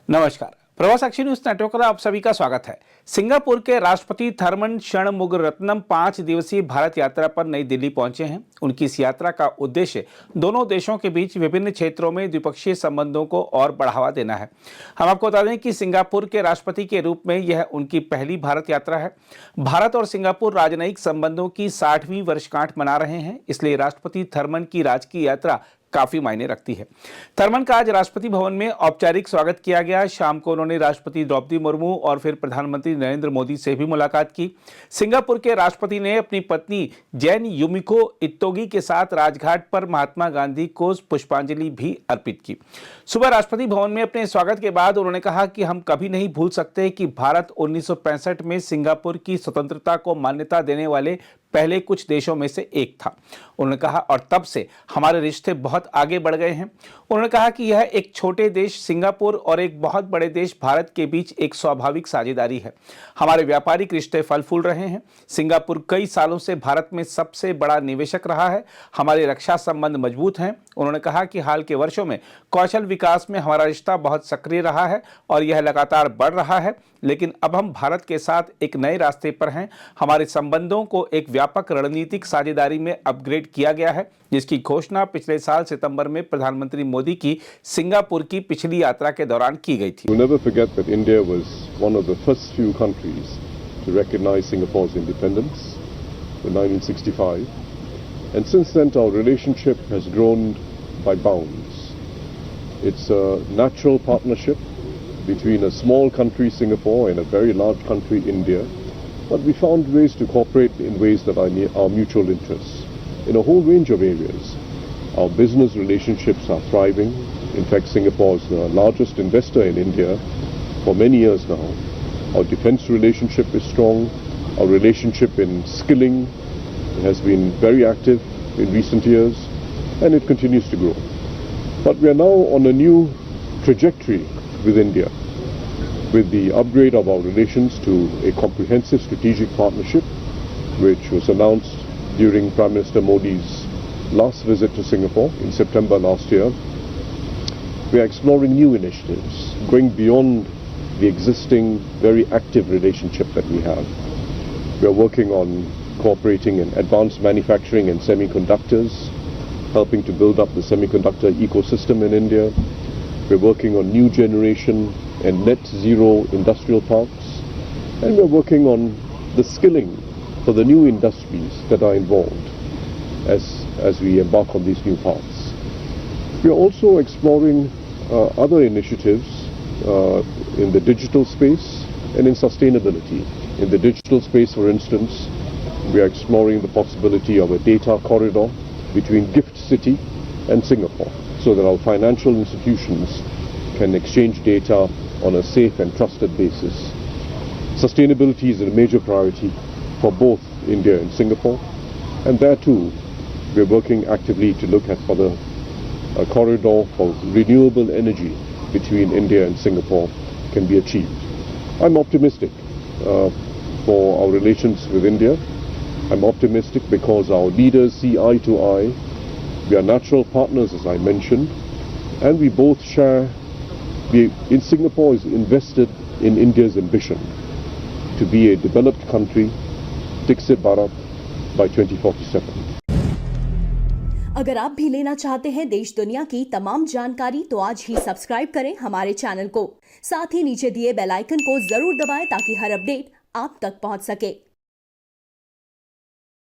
नमस्कार। प्रवास साक्षी news network पर आप सभी का स्वागत है। सिंगापुर के राष्ट्रपति थरमन षणमुगरत्नम 5 दिवसीय भारत यात्रा पर नई दिल्ली पहुंचे हैं। उनकी इस यात्रा का उद्देश्य दोनों देशों के बीच विभिन्न क्षेत्रों में द्विपक्षीय संबंधों को और बढ़ावा देना है। हम आपको बता दें कि सिंगापुर के राष्ट्रपति के रूप में यह उनकी पहली भारत यात्रा है। भारत और सिंगापुर राजनयिक संबंधों की 60वीं वर्षगांठ मना रहे हैं, इसलिए राष्ट्रपति थरमन की राजकीय यात्रा काफी मायने रखती है। थरमन का आज राष्ट्रपति भवन में औपचारिक स्वागत किया गया। शाम को उन्होंने राष्ट्रपति द्रौपदी मुर्मू और फिर प्रधानमंत्री नरेंद्र मोदी से भी मुलाकात की। सिंगापुर के राष्ट्रपति ने अपनी पत्नी जैन युमिको इत्तोगी के साथ राजघाट पर महात्मा गांधी को पुष्पांजलि भी अर्पित की। सुबह राष्ट्रपति भवन में अपने स्वागत के बाद उन्होंने कहा कि हम कभी नहीं भूल सकते कि भारत 1965 में सिंगापुर की स्वतंत्रता को मान्यता देने वाले पहले कुछ देशों में से एक था। उन्होंने कहा और तब से हमारे रिश्ते बहुत आगे बढ़ गए हैं। उन्होंने कहा कि यह एक छोटे देश सिंगापुर और एक बहुत बड़े देश भारत के बीच एक स्वाभाविक साझेदारी है। हमारे व्यापारिक रिश्ते फल फूल रहे हैं। सिंगापुर कई सालों से भारत में सबसे बड़ा निवेशक रहा है। हमारे रक्षा संबंध मजबूत हैं। उन्होंने कहा कि हाल के वर्षों में कौशल विकास में हमारा रिश्ता बहुत सक्रिय रहा है और यह लगातार बढ़ रहा है, लेकिन अब हम भारत के साथ एक नए रास्ते पर हैं। हमारे संबंधों को एक व्यापक रणनीतिक साझेदारी में अपग्रेड किया गया है, जिसकी घोषणा पिछले साल सितंबर में प्रधानमंत्री मोदी की सिंगापुर की पिछली यात्रा के दौरान की गई थी। We'll never forget that India was one of the first few countries to recognize Singapore's independence in 1965, and since then our relationship has grown by bounds. It's a natural partnership between a small country, Singapore, and a very large country, India. But we found ways to cooperate in ways that are near our mutual interests in a whole range of areas. Our business relationships are thriving. In fact, Singapore is the largest investor in India for many years now. Our defense relationship is strong. Our relationship in skilling has been very active in recent years, and it continues to grow. But we are now on a new trajectory with India, with the upgrade of our relations to a comprehensive strategic partnership, which was announced during Prime Minister Modi's last visit to Singapore in September last year. We are exploring new initiatives, going beyond the existing very active relationship that we have. We are working on cooperating in advanced manufacturing and semiconductors, helping to build up the semiconductor ecosystem in India. We're working on new generation and net zero industrial parks, and we're working on the skilling for the new industries that are involved as we embark on these new paths. We are also exploring other initiatives in the digital space and in sustainability. In the digital space, for instance, we are exploring the possibility of a data corridor between Gift City and Singapore, so that our financial institutions can exchange data on a safe and trusted basis. Sustainability is a major priority for both India and Singapore, and there too we are working actively to look at whether a corridor for renewable energy between India and Singapore can be achieved. I'm optimistic for our relations with India. I'm optimistic because our leaders see eye to eye. We are natural partners, as I mentioned, and we both share. In Singapore is invested in India's ambition to be a developed country, Dixit Bharat, by 2047. अगर आप भी लेना चाहते हैं देश दुनिया की तमाम जानकारी तो आज ही सब्सक्राइब करें हमारे चैनल को। साथ ही नीचे दिए बेल आइकन को जरूर दबाएं ताकि हर अपडेट आप तक पहुंच सके।